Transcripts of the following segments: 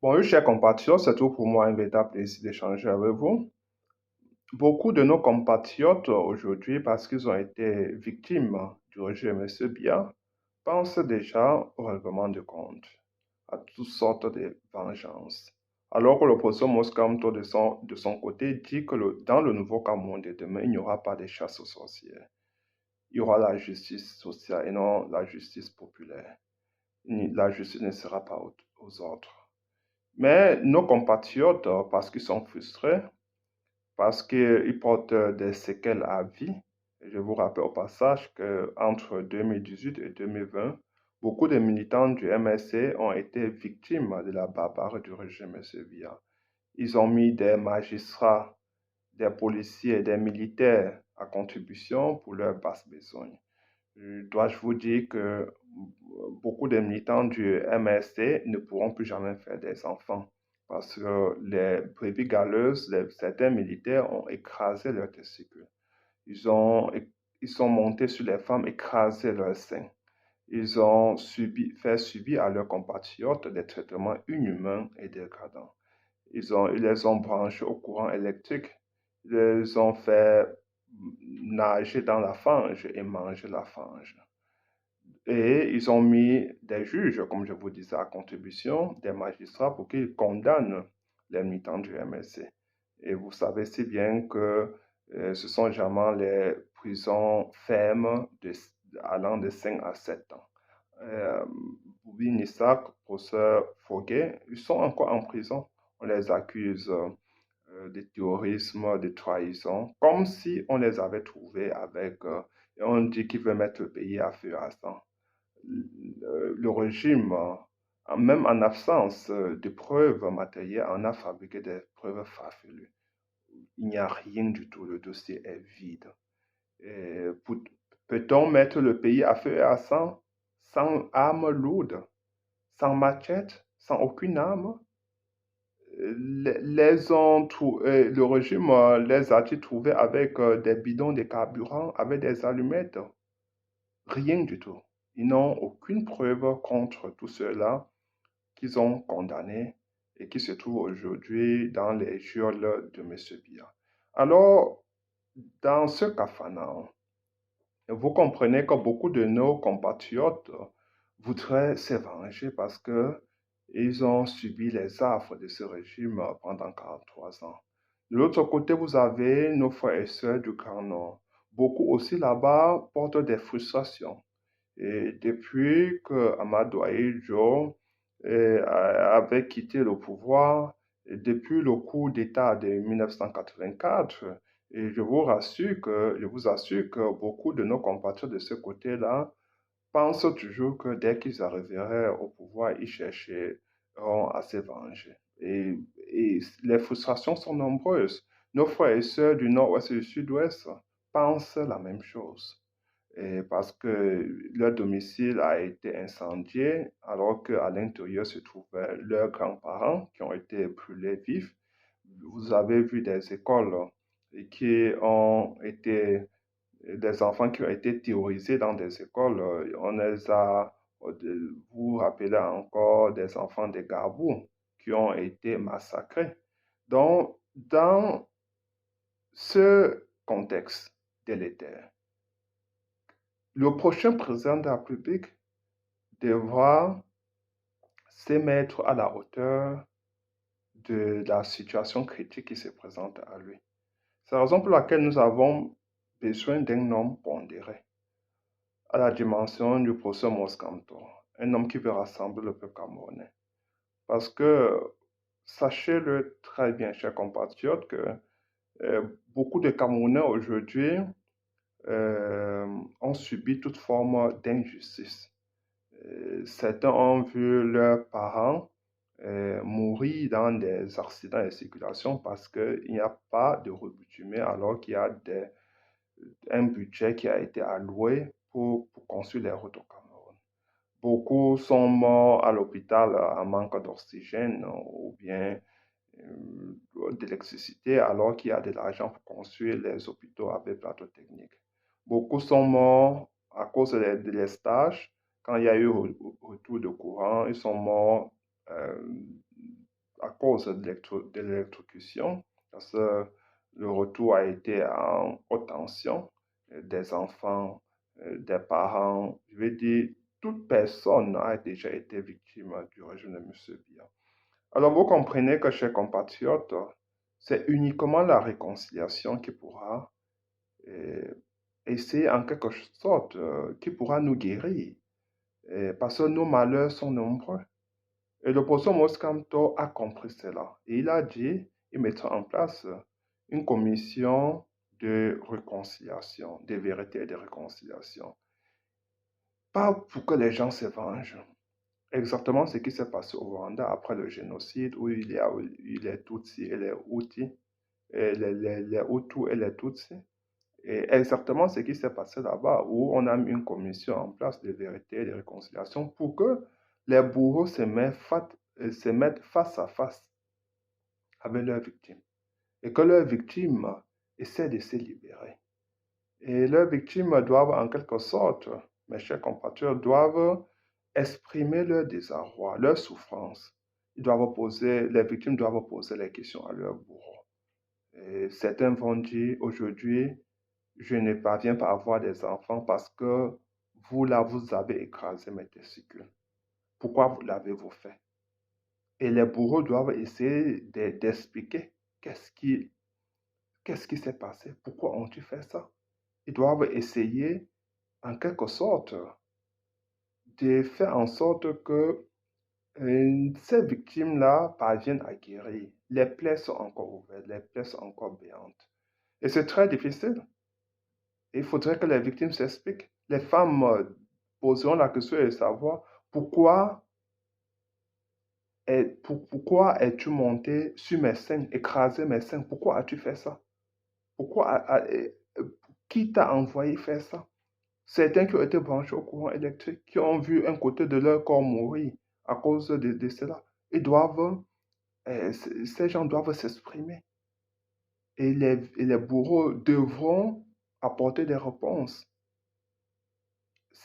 Bonjour, chers compatriotes, c'est tout pour moi un véritable plaisir d'échanger avec vous. Beaucoup de nos compatriotes aujourd'hui, parce qu'ils ont été victimes du régime M. Biya, pensent déjà au règlement de compte, à toutes sortes de vengeances. Alors que l'opposition Moscamto de son côté dit que dans le nouveau Cameroun de demain, il n'y aura pas de chasse aux sorcières. Il y aura la justice sociale et non la justice populaire. La justice ne sera pas aux ordres. Mais nos compatriotes, parce qu'ils sont frustrés, parce qu'ils portent des séquelles à vie, je vous rappelle au passage qu'entre 2018 et 2020, beaucoup de militants du MSC ont été victimes de la barbarie du régime Biya. Ils ont mis des magistrats, des policiers, des militaires à contribution pour leurs basses besognes. Dois-je vous dire que beaucoup de militants du MSC ne pourront plus jamais faire des enfants parce que les brebis galeuses, certains militaires ont écrasé leurs testicules. Ils sont montés sur les femmes, écrasé leurs seins. Ils ont fait subir à leurs compatriotes des traitements inhumains et dégradants. Ils les ont branchés au courant électrique. Ils les ont fait nager dans la fange et manger la fange. Et ils ont mis des juges, comme je vous disais, à contribution, des magistrats pour qu'ils condamnent les militants du MSC. Et vous savez si bien que ce sont généralement les prisons fermes allant de 5 à 7 ans. Boubi Nissak, professeur Foguet, ils sont encore en prison. On les accuse de terrorisme, de trahison, comme si on les avait trouvés avec, et on dit qu'ils veulent mettre le pays à feu et à sang. Le régime, même en absence de preuves matérielles, en a fabriqué des preuves farfelues. Il n'y a rien du tout, le dossier est vide. Peut-on mettre le pays à feu et à sang sans armes lourdes, sans machette, sans aucune arme? Le régime les a-t-il trouvés avec des bidons de carburant, avec des allumettes? Rien du tout. Ils n'ont aucune preuve contre tout cela qu'ils ont condamné et qui se trouvent aujourd'hui dans les geôles de M. Biya. Alors, dans ce cafanat, vous comprenez que beaucoup de nos compatriotes voudraient se venger parce que ils ont subi les affres de ce régime pendant 43 ans. De l'autre côté, vous avez nos frères et sœurs du Grand Nord. Beaucoup aussi là-bas portent des frustrations. Et depuis que Amadou Ahidjo avait quitté le pouvoir, et depuis le coup d'État de 1984, et je vous assure que beaucoup de nos compatriotes de ce côté-là pensent toujours que dès qu'ils arriveraient au pouvoir, ils chercheront à se venger. Et les frustrations sont nombreuses. Nos frères et sœurs du nord-ouest et du sud-ouest pensent la même chose. Et parce que leur domicile a été incendié alors qu'à l'intérieur se trouvaient leurs grands-parents qui ont été brûlés vifs. Vous avez vu des écoles qui ont été, des enfants qui ont été terrorisés dans des écoles. On les a, vous vous rappelez encore des enfants des Garbous qui ont été massacrés. Donc, dans ce contexte délétère, le prochain président de la République devra se mettre à la hauteur de la situation critique qui se présente à lui. C'est la raison pour laquelle nous avons besoin d'un homme pondéré, à la dimension du professeur Moscanto, un homme qui veut rassembler le peuple camerounais. Parce que, sachez-le très bien, chers compatriotes, que beaucoup de Camerounais aujourd'hui ont subi toute forme d'injustice. Certains ont vu leurs parents mourir dans des accidents de circulation parce qu'il n'y a pas de reboutiment alors qu'il y a un budget qui a été alloué pour construire les routes au Cameroun. Beaucoup sont morts à l'hôpital en manque d'oxygène ou bien d'électricité alors qu'il y a de l'argent pour construire les hôpitaux avec plateau technique. Beaucoup sont morts à cause des stages. Quand il y a eu retour de courant, ils sont morts à cause de l'électrocution, parce que le retour a été en haute tension, des enfants, des parents, je veux dire, toute personne a déjà été victime du régime de M. Biya. Alors vous comprenez que, chers compatriotes, c'est uniquement la réconciliation qui pourra essayer en quelque sorte, qui pourra nous guérir, parce que nos malheurs sont nombreux. Et le professeur Moskamto a compris cela. Et il a dit, il mettra en place une commission de réconciliation, de vérité et de réconciliation. Pas pour que les gens se vengent. Exactement ce qui s'est passé au Rwanda après le génocide où il y a eu les Tutsis et les Hutus, et les Hutus et les Tutsis. Et exactement ce qui s'est passé là-bas, où on a mis une commission en place de vérité et de réconciliation pour que les bourreaux se mettent face à face avec leurs victimes et que leurs victimes essaient de se libérer. Et leurs victimes doivent, en quelque sorte, mes chers compatriotes, doivent exprimer leur désarroi, leur souffrance. Les victimes doivent poser les questions à leurs bourreaux. Et certains vont dire aujourd'hui, je ne parviens pas à avoir des enfants parce que vous, là, vous avez écrasé mes testicules. Pourquoi l'avez-vous fait? Et les bourreaux doivent essayer d'expliquer qu'est-ce qui s'est passé, pourquoi ont-ils fait ça. Ils doivent essayer, en quelque sorte, de faire en sorte que ces victimes-là parviennent à guérir. Les plaies sont encore ouvertes, les plaies sont encore béantes. Et c'est très difficile. Il faudrait que les victimes s'expliquent. Les femmes poseront la question de savoir pourquoi pourquoi es-tu monté sur mes seins, écrasé mes seins? Pourquoi as-tu fait ça? Qui t'a envoyé faire ça? Certains qui ont été branchés au courant électrique, qui ont vu un côté de leur corps mourir à cause de cela, ces gens doivent s'exprimer. Et les bourreaux devront apporter des réponses.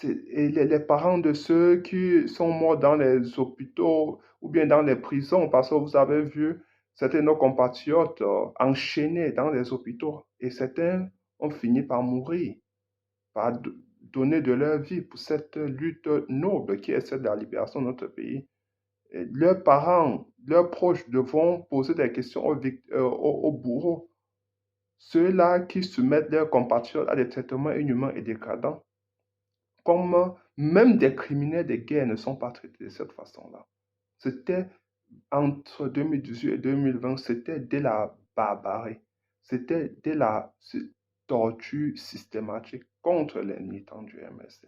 Et les parents de ceux qui sont morts dans les hôpitaux ou bien dans les prisons, parce que vous avez vu certains de nos compatriotes enchaînés dans les hôpitaux et certains ont fini par mourir, par donner de leur vie pour cette lutte noble qui est celle de la libération de notre pays. Et leurs parents, leurs proches devront poser des questions aux bourreaux, ceux-là qui soumettent leurs compatriotes à des traitements inhumains et dégradants. Comme même des criminels de guerre ne sont pas traités de cette façon-là. C'était entre 2018 et 2020, c'était de la barbarie. C'était de la torture systématique contre les militants du MSC.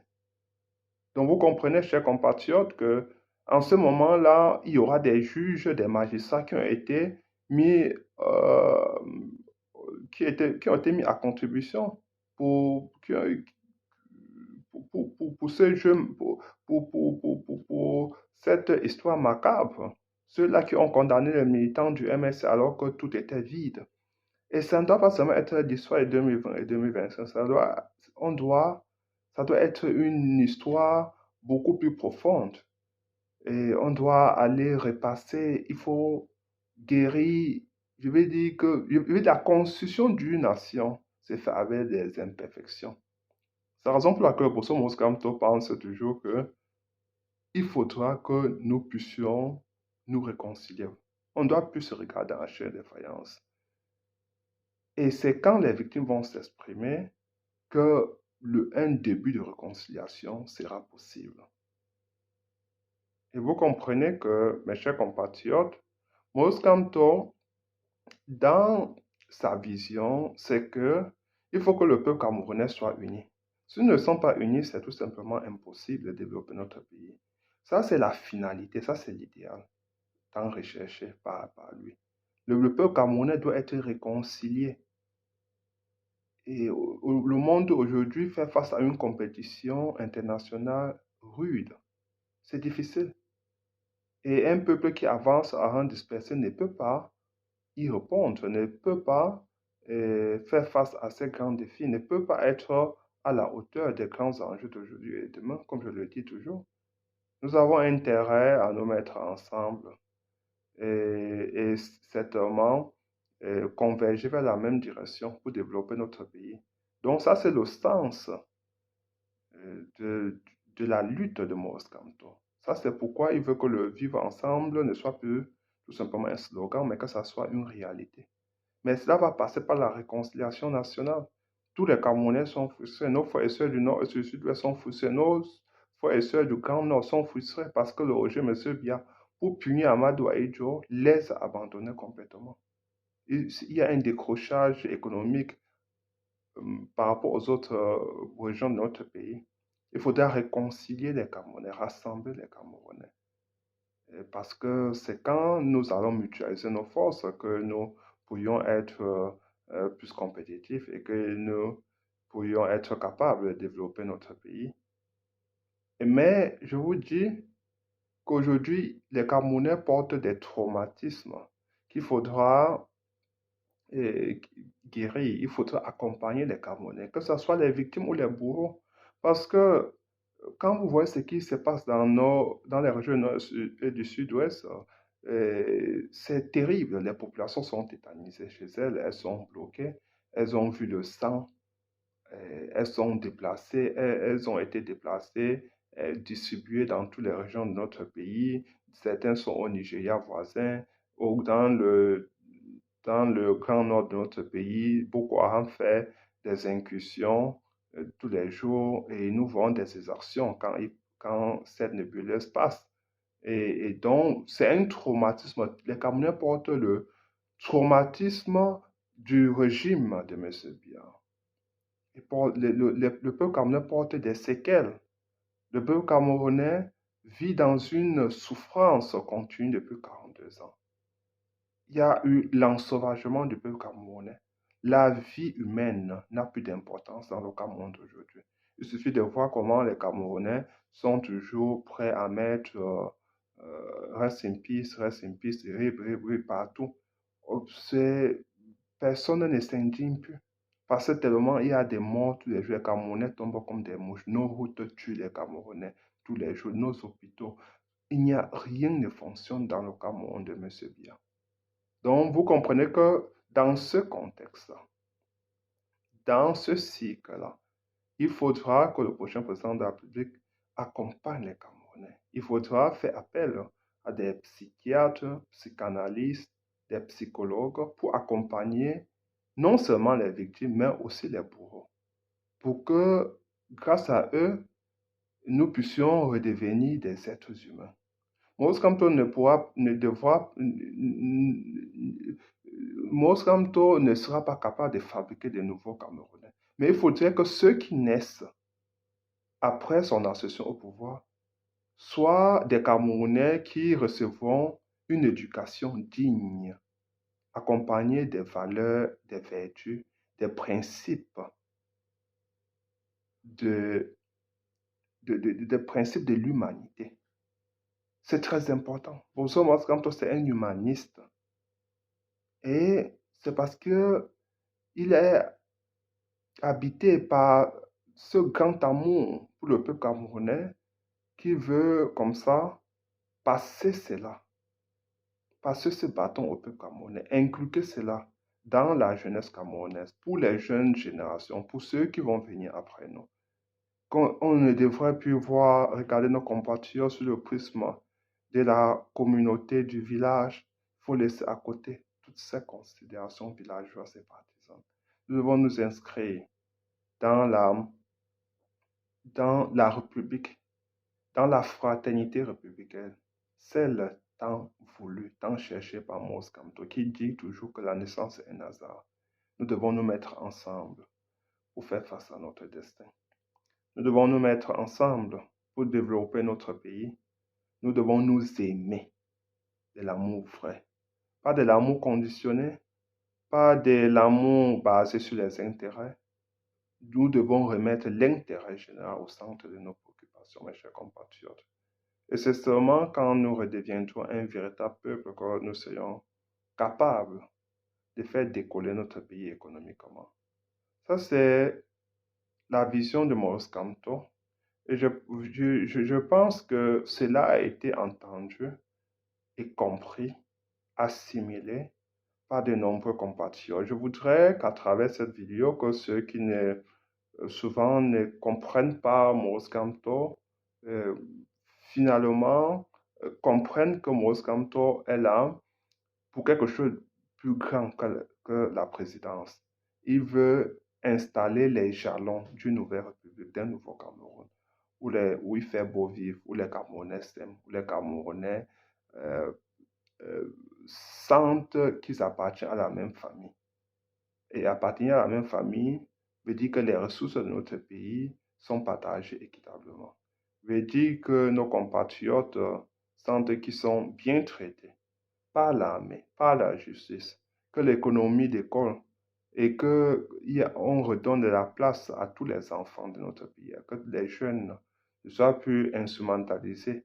Donc vous comprenez, chers compatriotes, que en ce moment-là, il y aura des juges, des magistrats qui ont été mis, qui ont été mis à contribution pour, pour ce jeu, pour cette histoire macabre. Ceux-là qui ont condamné les militants du MS alors que tout était vide. Et ça ne doit pas seulement être l'histoire de 2020 et 2025, ça doit être une histoire beaucoup plus profonde. Et on doit aller repasser, il faut guérir. Je veux dire que la constitution d'une nation, c'est fait avec des imperfections. C'est la raison pour laquelle le professeur Moskamto pense toujours que il faudra que nous puissions nous réconcilier. On ne doit plus se regarder en chair de faïence. Et c'est quand les victimes vont s'exprimer que un début de réconciliation sera possible. Et vous comprenez que, mes chers compatriotes, Moskamto, dans sa vision, c'est que il faut que le peuple camerounais soit uni. S'ils ne sont pas unis, c'est tout simplement impossible de développer notre pays. Ça, c'est la finalité, ça, c'est l'idéal, tant recherché par lui. Le peuple camerounais doit être réconcilié. Et le monde aujourd'hui fait face à une compétition internationale rude. C'est difficile. Et un peuple qui avance à rang dispersé ne peut pas y répondre, ne peut pas faire face à ces grands défis, ne peut pas être à la hauteur des grands enjeux d'aujourd'hui et demain, comme je le dis toujours. Nous avons intérêt à nous mettre ensemble et certainement converger vers la même direction pour développer notre pays. Donc ça, c'est le sens de la lutte de Maurice Kamto. Ça, c'est pourquoi il veut que le vivre ensemble ne soit plus tout simplement un slogan, mais que ça soit une réalité. Mais cela va passer par la réconciliation nationale. Tous les Camerounais sont frustrés. Nos frères et sœurs du Nord et du Sud-Ouest sont frustrés. Nos frères et sœurs du Grand Nord sont frustrés parce que le régime M. Biya, pour punir Amadou Ahidjo, les a abandonnés complètement. Il y a un décrochage économique par rapport aux autres régions de notre pays. Il faudra réconcilier les Camerounais, rassembler les Camerounais. Parce que c'est quand nous allons mutualiser nos forces que nous pourrions être plus compétitifs et que nous pourrions être capables de développer notre pays. Mais je vous dis qu'aujourd'hui, les Camerounais portent des traumatismes qu'il faudra guérir. Il faudra accompagner les Camerounais, que ce soit les victimes ou les bourreaux. Parce que quand vous voyez ce qui se passe dans les régions et du sud-ouest, c'est terrible. Les populations sont tétanisées chez elles, elles sont bloquées, elles ont vu le sang, elles sont déplacées, elles ont été déplacées, distribuées dans toutes les régions de notre pays. Certains sont au Nigeria voisin, ou dans le grand nord de notre pays. Boko Haram fait des incursions tous les jours et nous voyons des exactions quand cette nébuleuse passe. Et donc, c'est un traumatisme. Les Camerounais portent le traumatisme du régime de M. Biya. Le peuple camerounais porte des séquelles. Le peuple camerounais vit dans une souffrance continue depuis 42 ans. Il y a eu l'ensauvagement du peuple camerounais. La vie humaine n'a plus d'importance dans le Cameroun d'aujourd'hui. Il suffit de voir comment les Camerounais sont toujours prêts à mettre rest in peace, rip, rip, rip partout. Personne ne s'indigne plus. Parce que tellement il y a des morts tous les jours, les Camerounais tombent comme des mouches. Nos routes tuent les Camerounais tous les jours, nos hôpitaux. Il n'y a rien ne fonctionne dans le Cameroun de M. Biya. Donc, vous comprenez que dans ce contexte-là, dans ce cycle-là, il faudra que le prochain président de la République accompagne les Camerounais. Il faudra faire appel à des psychiatres, psychanalystes, des psychologues pour accompagner non seulement les victimes, mais aussi les bourreaux. Pour que, grâce à eux, nous puissions redevenir des êtres humains. Maurice Kamto Maurice Kamto ne sera pas capable de fabriquer de nouveaux Camerounais. Mais il faudrait que ceux qui naissent après son accession au pouvoir soient des Camerounais qui recevront une éducation digne, accompagnée des valeurs, des vertus, des principes des principes de l'humanité. C'est très important. Pour ça, Maurice Kamto, c'est un humaniste. Et c'est parce que il est habité par ce grand amour pour le peuple camerounais qui veut comme ça passer cela, passer ce bâton au peuple camerounais, inculquer cela dans la jeunesse camerounaise, pour les jeunes générations, pour ceux qui vont venir après nous. On ne devrait plus regarder nos compatriotes sur le prisme de la communauté du village. Il faut laisser à côté toutes ces considérations villageoises et partisanes. Nous devons nous inscrire dans la République, dans la fraternité républicaine, celle tant voulue, tant cherchée par Maurice Kamto, qui dit toujours que la naissance est un hasard. Nous devons nous mettre ensemble pour faire face à notre destin. Nous devons nous mettre ensemble pour développer notre pays. Nous devons nous aimer de l'amour vrai. Pas de l'amour conditionné, pas de l'amour basé sur les intérêts. Nous devons remettre l'intérêt général au centre de nos préoccupations, mes chers compatriotes. Et c'est seulement quand nous redeviendrons un véritable peuple que nous serons capables de faire décoller notre pays économiquement. Ça, c'est la vision de Maurice Kamto. Et je pense que cela a été entendu et compris assimilé par de nombreux compatriotes. Je voudrais qu'à travers cette vidéo, que ceux qui souvent ne comprennent pas Maurice Kamto, euh, finalement comprennent que Maurice Kamto est là pour quelque chose de plus grand que la présidence. Il veut installer les jalons d'une nouvelle république, d'un nouveau Cameroun, où il fait beau vivre, où les Camerounais s'aiment, où les Camerounais euh, sentent qu'ils appartiennent à la même famille. Et appartenir à la même famille veut dire que les ressources de notre pays sont partagées équitablement. Veut dire que nos compatriotes sentent qu'ils sont bien traités par l'armée, par la justice, que l'économie décolle et qu'on redonne de la place à tous les enfants de notre pays, que les jeunes ne soient plus instrumentalisés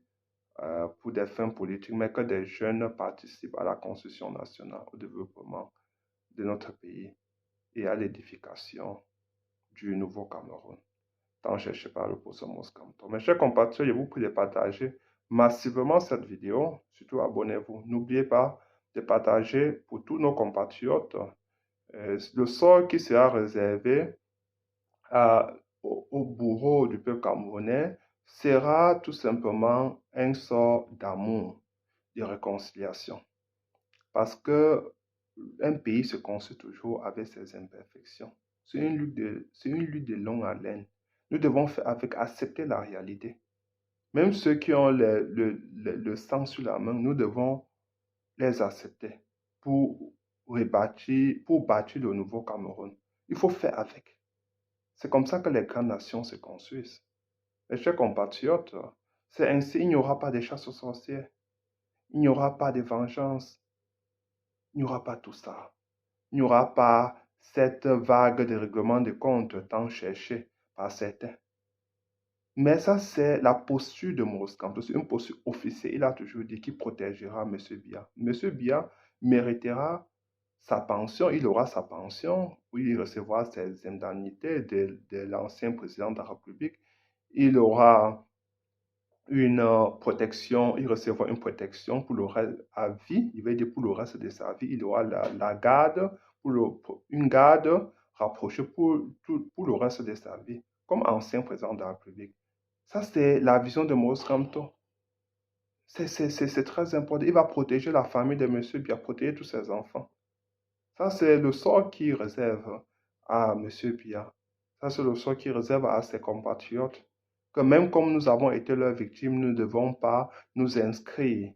pour des fins politiques, mais que des jeunes participent à la construction nationale, au développement de notre pays et à l'édification du nouveau Cameroun. Tant cherché par le professeur Moskamto. Mes chers compatriotes, je vous prie de partager massivement cette vidéo. Surtout, abonnez-vous. N'oubliez pas de partager pour tous nos compatriotes. Le sort qui sera réservé au bourreau du peuple camerounais sera tout simplement un sort d'amour, de réconciliation. Parce que un pays se construit toujours avec ses imperfections. C'est une lutte de longue haleine. Nous devons faire avec accepter la réalité. Même ceux qui ont le sang sur la main, nous devons les accepter pour pour bâtir le nouveau Cameroun. Il faut faire avec. C'est comme ça que les grandes nations se construisent. Mes chers compatriotes, c'est ainsi, il n'y aura pas de chasse aux sorcières, il n'y aura pas de vengeance, il n'y aura pas tout ça. Il n'y aura pas cette vague de règlement de compte tant cherchée par certains. Mais ça, c'est la posture de Maurice Kamto. C'est une posture officielle. Il a toujours dit qu'il protégera M. Biya. M. Biya méritera sa pension. Il aura sa pension, où il recevra ses indemnités de l'ancien président de la République. Il aura une protection, il recevra une protection pour le reste à vie, il va dire pour le reste de sa vie, il aura la garde, une garde rapprochée pour le reste de sa vie, comme ancien président de la République. Ça, c'est la vision de Maurice Kamto. C'est très important. Il va protéger la famille de monsieur, bien protéger tous ses enfants. Ça, c'est le sort qu'il réserve à monsieur Biya. Ça, c'est le sort qu'il réserve à ses compatriotes. Que même comme nous avons été leurs victimes, nous ne devons pas nous inscrire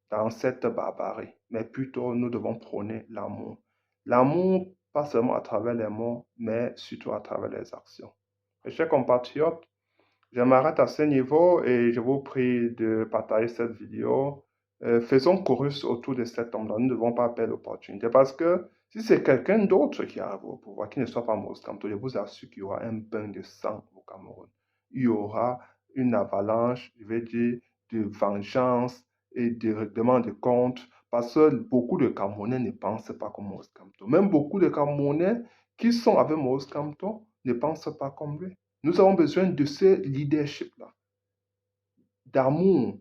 dans cette barbarie, mais plutôt nous devons prôner l'amour. L'amour, pas seulement à travers les mots, mais surtout à travers les actions. Mes chers compatriotes, je m'arrête à ce niveau et je vous prie de partager cette vidéo. Faisons chorus autour de cet homme-là. Nous ne devons pas perdre l'opportunité parce que si c'est quelqu'un d'autre qui arrive au pouvoir, qui ne soit pas Maurice Kamto, je vous assure qu'il y aura un bain de sang au Cameroun. Il y aura une avalanche, je vais dire, de vengeance et de règlement de comptes parce que beaucoup de Camerounais ne pensent pas comme Maurice Kamto. Même beaucoup de Camerounais qui sont avec Maurice Kamto ne pensent pas comme lui. Nous avons besoin de ce leadership-là, d'amour.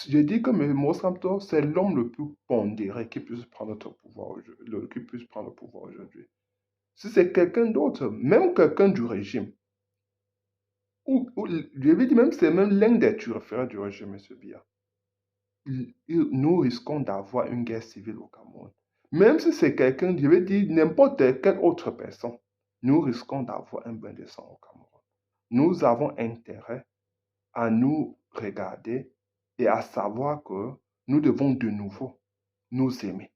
Je dis que Maurice Kamto, c'est l'homme le plus pondéré qui puisse prendre le pouvoir aujourd'hui. Si c'est quelqu'un d'autre, même quelqu'un du régime, je vais dire même, c'est même l'un des turiféraires du régime, M. Biya, nous risquons d'avoir une guerre civile au Cameroun. Même si c'est quelqu'un, je vais dire n'importe quelle autre personne, nous risquons d'avoir un bain de sang au Cameroun. Nous avons intérêt à nous regarder et à savoir que nous devons de nouveau nous aimer.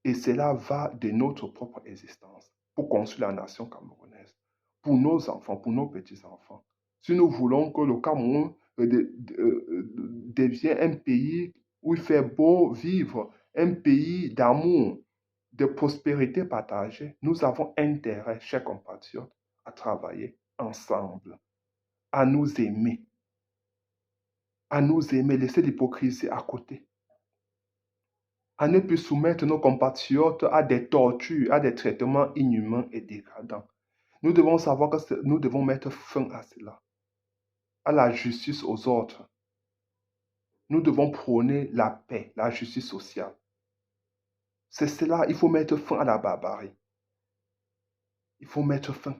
Et cela va de notre propre existence pour construire la nation camerounaise, pour nos enfants, pour nos petits-enfants. Si nous voulons que le Cameroun devienne un pays où il fait beau vivre, un pays d'amour, de prospérité partagée, nous avons intérêt, chers compatriotes, à travailler ensemble, à nous aimer, laisser l'hypocrisie à côté, à ne plus soumettre nos compatriotes à des tortures, à des traitements inhumains et dégradants. Nous devons savoir que nous devons mettre fin à cela, à la justice aux autres. Nous devons prôner la paix, la justice sociale. C'est cela, il faut mettre fin à la barbarie. Il faut mettre fin.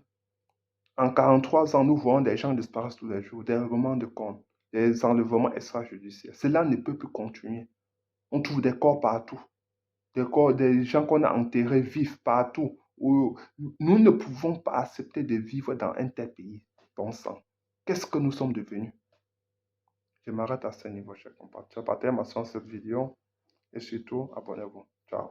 En 43 ans, nous voyons des gens disparaître tous les jours, des règlements de compte, des enlèvements extrajudiciaires. Cela ne peut plus continuer. On trouve des corps partout, des corps, des gens qu'on a enterrés vifs partout. Nous ne pouvons pas accepter de vivre dans un tel pays. Bon sang. Qu'est-ce que nous sommes devenus? Je m'arrête à ce niveau, chers compatriotes. Partagez ma cette vidéo et surtout, abonnez-vous. Ciao.